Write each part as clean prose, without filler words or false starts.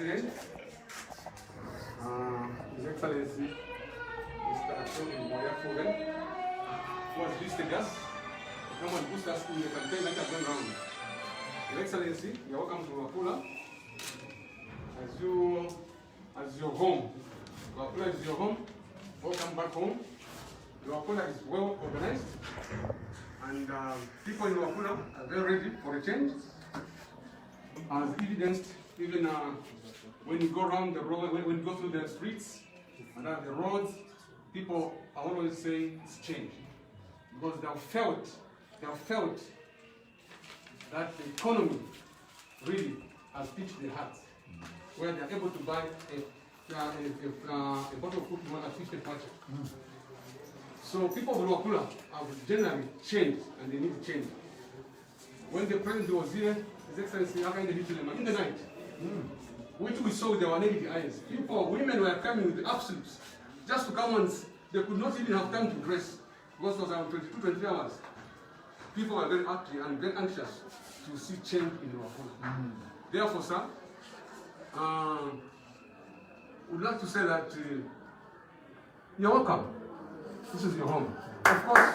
President, His Excellency, Mr. Ashok Moyakoven, who has visited us to come and boost us in the campaign that has gone round. His Excellency, you are welcome to Luapula as your home. Luapula is your home. Welcome back home. Luapula is well organized, and people in Luapula are very ready for a change, as evidenced even when you go around the road, when you go through the streets and the roads, people are always saying it's changed, because they have felt that the economy really has pitched their hearts, where they are able to buy a bottle of food at 50 kwacha. So people of Luapula have generally changed, and they need to change. When the president was here, His Excellency, in the night, which we saw with our naked eyes, women were coming with the absolutes, just to come and, they could not even have time to dress, because it was around 22, 23 hours. People were very active and very anxious to see change in Luapula. Therefore, sir, would like to say that you're welcome. This is your home. Of course,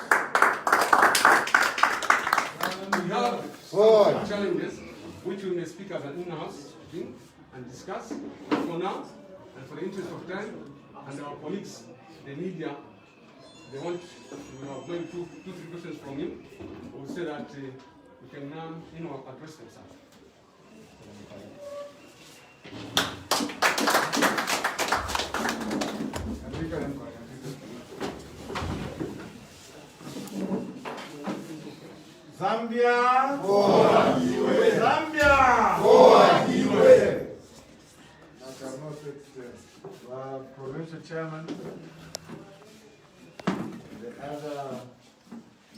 we have some challenges which we may speak as an in-house thing and discuss. But for now, and for the interest of time, and our colleagues, the media, they want maybe two, three questions from you. We'll say that we can now, address them, sir. Zambia, Zambia, provincial chairman, the other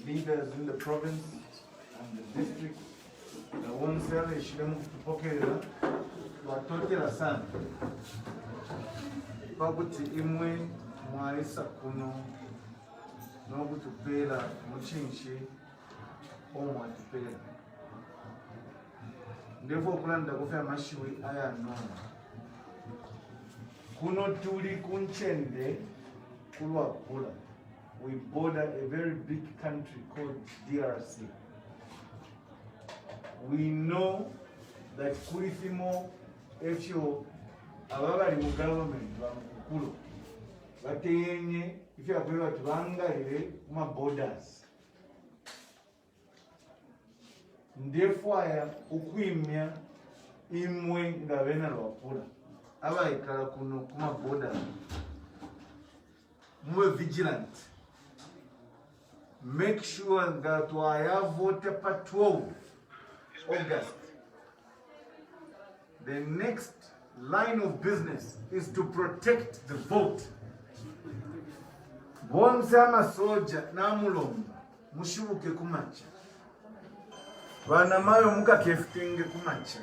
leaders in the province and the district, the one cell is Shilemu Watotela San. Babuti Imwe, Mwaisa Kuno, Nobutu Pela, Muchinshi. Therefore, kulanda kufya mashiwi aya noma. Kuno tuli kunchende Luapula. We border a very big country called DRC. We know that kulifimo efyo ababali mu government ba mukulu batenye ifyo akweba tubangalire kuma borders. Ndefwaya ukwimya imwe ngabena Luapula abayikala kuno kuma border muwe vigilant, make sure that waya vote pa 12 August. The next line of business is to protect the vote. Bonzama soja na mulomba mushibuke kumacha bana mayo muka keftinge kumacha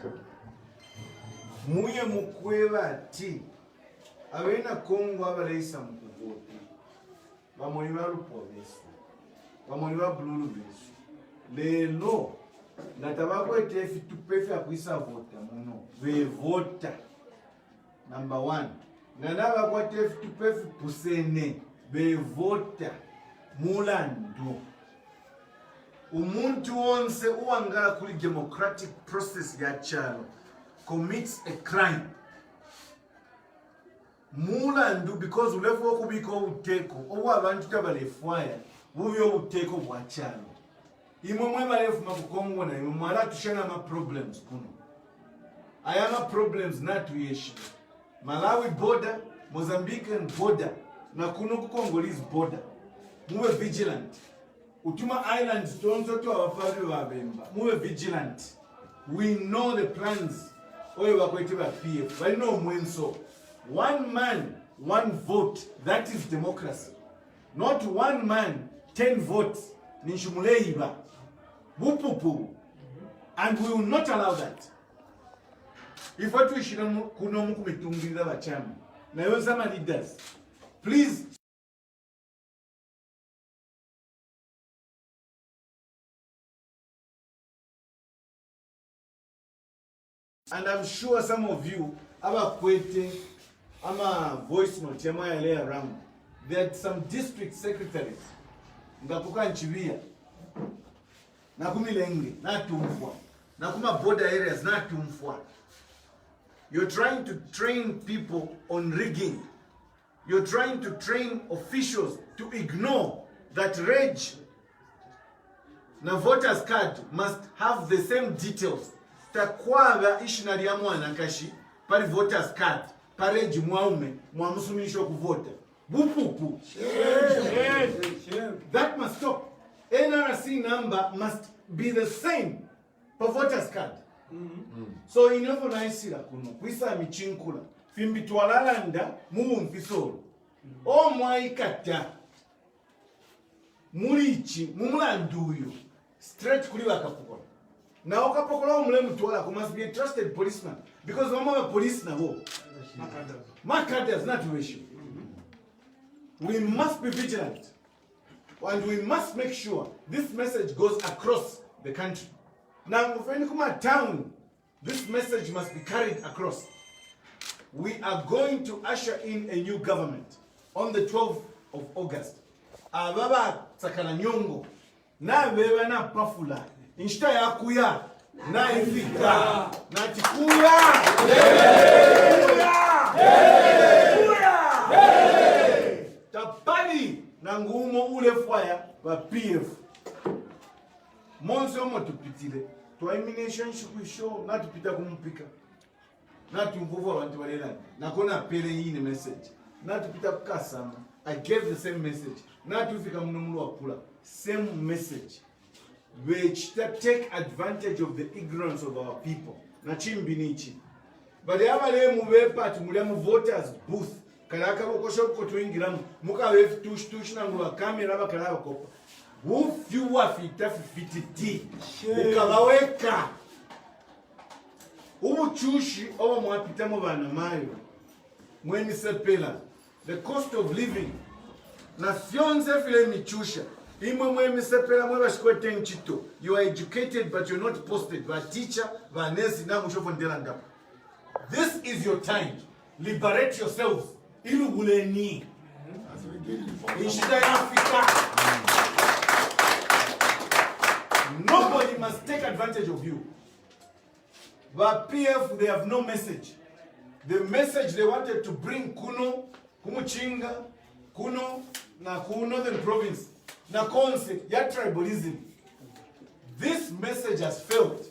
muye mukweba ati abena Kongo abaleisa mukuvota bamoni ba Luapula bamoni ba Bululu besu lelo natabakwete efitupefe akwisa vota muno be vota number 1 nanaba kwate efitupefe pusene be vota mulando. Umuntu wonse uwangala kuli democratic process ya chalo commits a crime mulandu, because ulefu okubiko uteko owa abantu tabalefwaya bubyo uteko bwa chalo imwe mwe balefu makukongo na imwe mwala tushana ma problems kuno ayama problems natu yeshi Malawi border, Mozambican border na kuno ku Congolese border. Muwe vigilant. Utuma islands tonzo to abafari babemba. Muwe vigilant. We know the plans oyo bakwete ba PF. Bali no mwenso. One man, one vote. That is democracy. Not one man, 10 votes. Ninshumuleiba. Bupupu. And we will not allow that. If what we should kuno mukumitungirira bachama. Na yo zama leaders. Please And I'm sure some of you are quoting, I'm a voice note, around. There are some district secretaries. Ngapuka nchibia. Nakumilenge, natumfwa. Nakuma border areas, natumfwa. You're trying to train people on rigging. You're trying to train officials to ignore that reg na voters card must have the same details. Takwaba ishinari ya mwana kashi pari voters card pareji mwaume mwamusumisho kuvota bupupu. That must stop. NRC number must be the same for voters card. So inovo naisira kuno kwisa michinkula fimbi twalalanda mumfisoro o mwaikata mulichi mumulanduyo straight kuli wakapokola na wakapokola umule mtwala must be a trusted policeman because mama police na wo makadas not ratio. We must be vigilant and we must make sure this message goes across the country. Now when you come to town, this message must be carried across. We are going to usher in a new government on the 12th of August. Ababa sakana nyongo na beba na pafula inshita ya kuya na ifika na tikuya tapani na ngumo ule fire wa PF monso mo tupitile to elimination show na tupita kumpika na tumvuva abantu balela na kona pele yini message na tupita kukasama. I gave the same message. Not to become Luapula. Same message. Which take advantage of the ignorance of our people. Nachimbinichi. But the other move part mulamu voters booth. Kalaka bokosho kotuingiram. Muka wave tush na ngwa kamera bakalaba kopa. Who few wafita fititi. Ukawaweka. Ubu chushi owa mwapita mwana mayo. Mweni sepela. The cost of living. Na fionze file michusha. Imwe mwe misepela mwe bashikote nchito. You are educated but you're not posted. Ba teacher, ba nesi na mushofo ndelanda. This is your time. Liberate yourselves. Ilu guleni. Inshida ya Afrika. Nobody must take advantage of you. But PF, they have no message. The message they wanted to bring kuno, kumuchinga, kuno, na northern province, na konse, ya tribalism. This message has failed.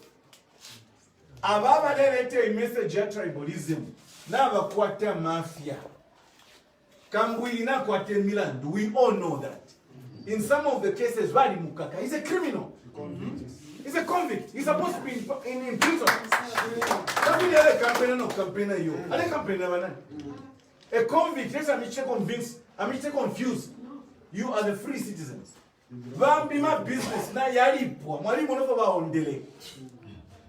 Ababa lelete a message ya tribalism. Na bakwata mafia. Kambui na kwate Milan. We all know that. In some of the cases, Wadi Mukaka, he's a criminal. He's a convict. He's supposed to be in prison. A convict, yes, I'm convinced, I'm confused. You are the free citizens. Bambi my business na yalipo. Mwali monofa ba ondele.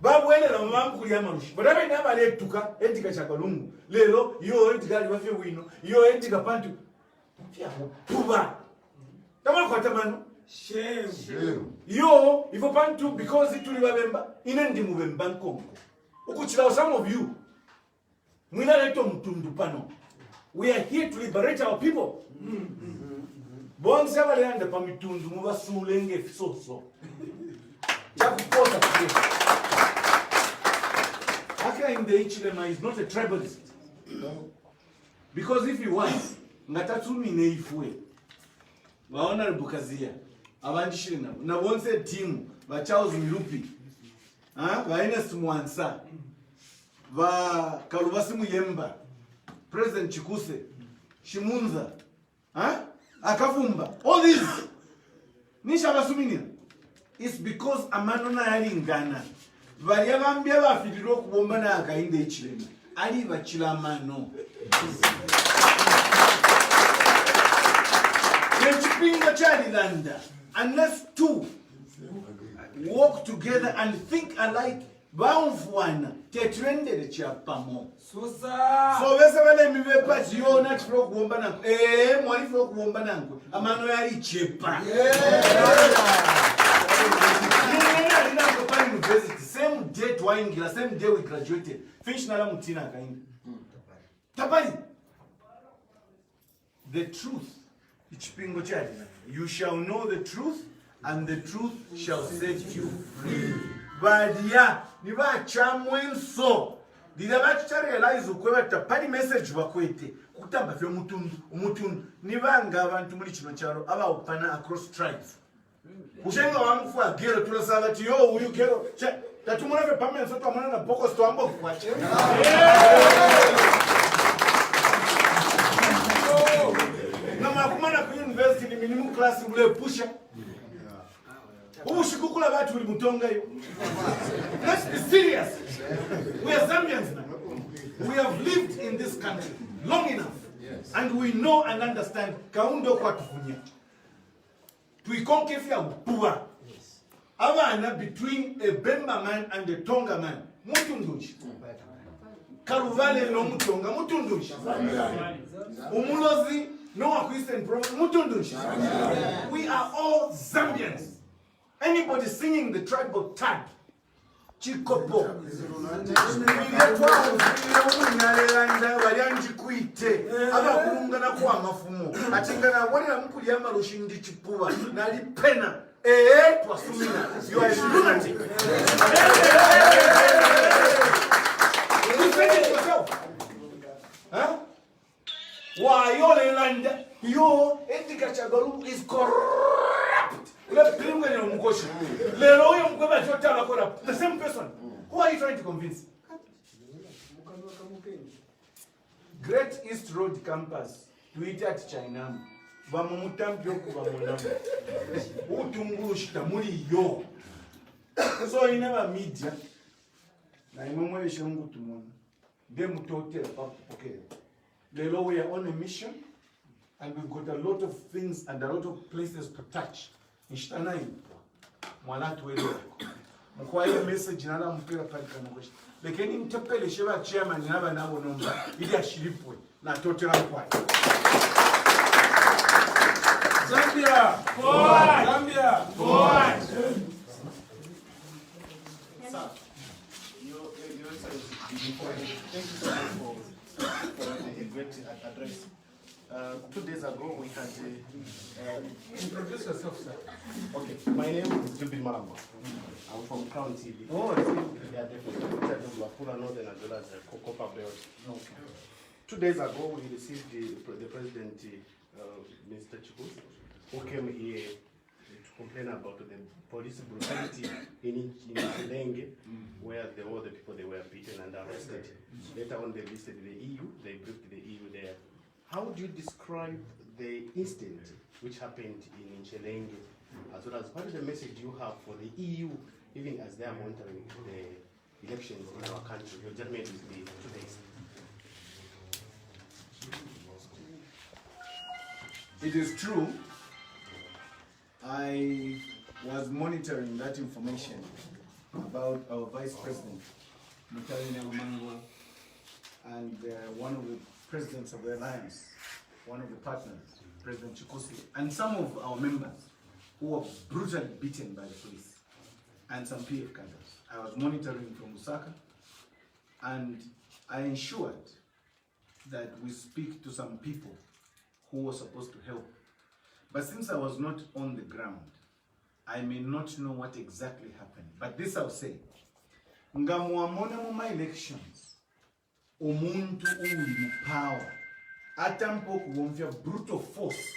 Babu ene na mamangu kulia manushi. Badabe na bale tuka entika chakalungu. Lelo yo entika libafe wino. Yo entika pantu. Fia puba. Tama kwa tamano. Shame. Yo, if you want to, because it will remember, in any move Bangkok. Some of you, we are here to liberate our people. Bon Savalianda Pamitundu, Muva Sulenge, so. Aka in the Ichilema is not a tribalist. Because if he was, Natatsumi Neifue, Waona Bukazia. Abandishina na bonse team ba Charles Milupi ba Ernest Mwansa ba Kalubasi Muyemba President Chikuse Shimunza Akavumba, all these nisha basumini. It's because amano na yali ngana bali abambya bafidiro kubomba na akainde ichilema ali bachila mano Pinga Charilanda. Unless two work together and think alike, bound for one, tetrended chapamo. So, Vesavale Mivepas, you're not from Wombanang, money from Wombanang, a manually cheaper. Same date waingira same day we graduated. Finish nala mutina kainga. Tapali. The truth. Ichipingo chadi. You shall know the truth, and the truth shall set you free. Badia, niba chamwenso. Dida bacha realize ukwe tapali message wakwete. Kutamba fyo umutundu. Niba nga abantu muri kino cyaro aba upana across tribes. Ushenga wangu wa gero tulasala ti yo uyu gero. Tatumuna fe pame soto amana na boko sto ambo kwache. Kumana ku university ni minimum class ule pusha. Ubushikukula batu uli mutonga yo. Let's be serious. We are Zambians now. We have lived in this country long enough. Yes. And we know and understand kaundo kwa tufunya. Tuikonke fya upuwa. Yes. Abana between a Bemba man and a Tonga man. Mutundushi. Karuvale no mutonga mutundushi. Umulozi no Christian prophet. We are all Zambians. Anybody singing the tribal tag, Chikopo. You are a lunatic. You said it yourself. Huh? Why your education is corrupt. The same person. Who are you trying to convince? Great East Road campus. Tweet at China. So in our media, we are on a mission, and we've got a lot of things and a lot of places to touch. Nishtanai, mwana tuwele. Mkwaye message nala mpira palika mkwashi. Lekeni mtepele sheba chairman naba nabo nomba. Ili ashiripwe na totera mkwaye. Zambia! Forward! Zambia! Forward! Sir, your thank you so much for a great address. 2 days ago, we had introduce yourself, sir. Okay, my name is Jubin Malamba. I'm from Crown TV. Oh, I see. Yeah, definitely. Luapula Northern as well as Cocopa Belt. Okay. 2 days ago, we received the president, Mr. Chikus, who came here to complain about the police brutality in Chilenge, where all the people they were beaten and arrested. Later on, they visited the EU. They briefed the EU there. How would you describe the incident which happened in Chilenge, as well as what is the message you have for the EU, even as they are monitoring the elections in our country? Your judgment will be 2 days. It is true. I was monitoring that information about our Vice President, Mutali Nyamango, and one of the presidents of the alliance, one of the partners, President Chikusi, and some of our members who were brutally beaten by the police, and some PF cadres. I was monitoring from Lusaka, and I ensured that we speak to some people who were supposed to help. But since I was not on the ground, I may not know what exactly happened. But this I'll say. Ngamwamona mu my elections, umuntu uli mu power, atampo kuwomfya brutal force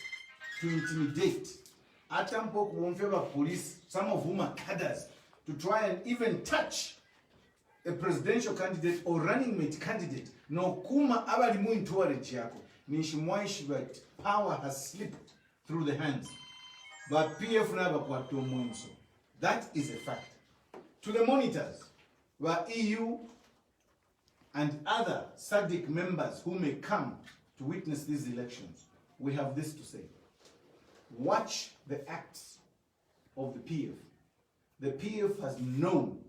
to intimidate, atampo kuwomfya police, some of whom are cadres, to try and even touch a presidential candidate or running mate candidate. No kuma abali mu entourage yako. Nishimwaishi that power has slipped through the hands. But PF never got to Munso. That is a fact. To the monitors, were EU and other SADC members who may come to witness these elections, we have this to say. Watch the acts of the PF. The PF has known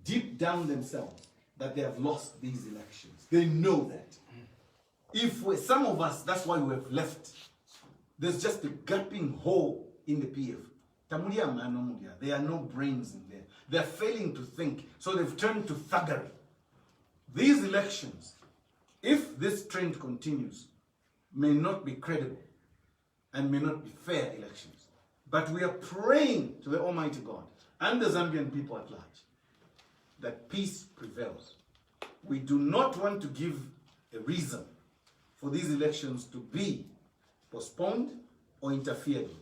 deep down themselves that they have lost these elections. They know that. If some of us, that's why we have left. There's just a gaping hole in the PF. There are no brains in there. They're failing to think, so they've turned to thuggery. These elections, if this trend continues, may not be credible and may not be fair elections. But we are praying to the Almighty God and the Zambian people at large that peace prevails. We do not want to give a reason for these elections to be postponed or interfered with.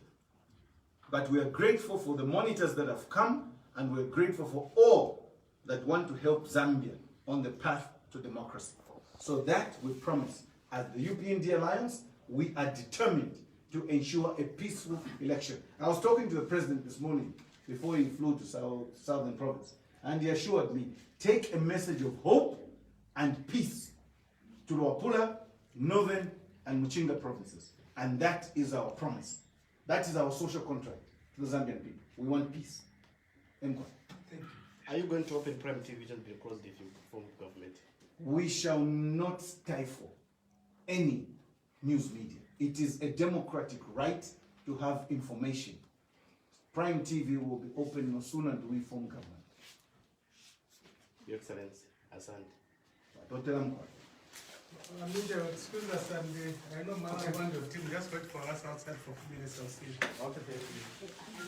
But we are grateful for the monitors that have come, and we're grateful for all that want to help Zambia on the path to democracy. So that we promise, as the UPND Alliance, we are determined to ensure a peaceful election. I was talking to the president this morning before he flew to Southern Province, and he assured me, take a message of hope and peace to Luapula, Northern and Muchinga provinces. And that is our promise. That is our social contract to the Zambian people. We want peace. Thank you. Are you going to open prime television because if you form government? We shall not stifle any news media. It is a democratic right to have information. Prime TV will be open no sooner do we form government. Your Excellency, Asante. Don't tell them what. Excuse us, and I know Mama wanted to just wait for us outside for a few minutes. I'll see. Okay, thank you.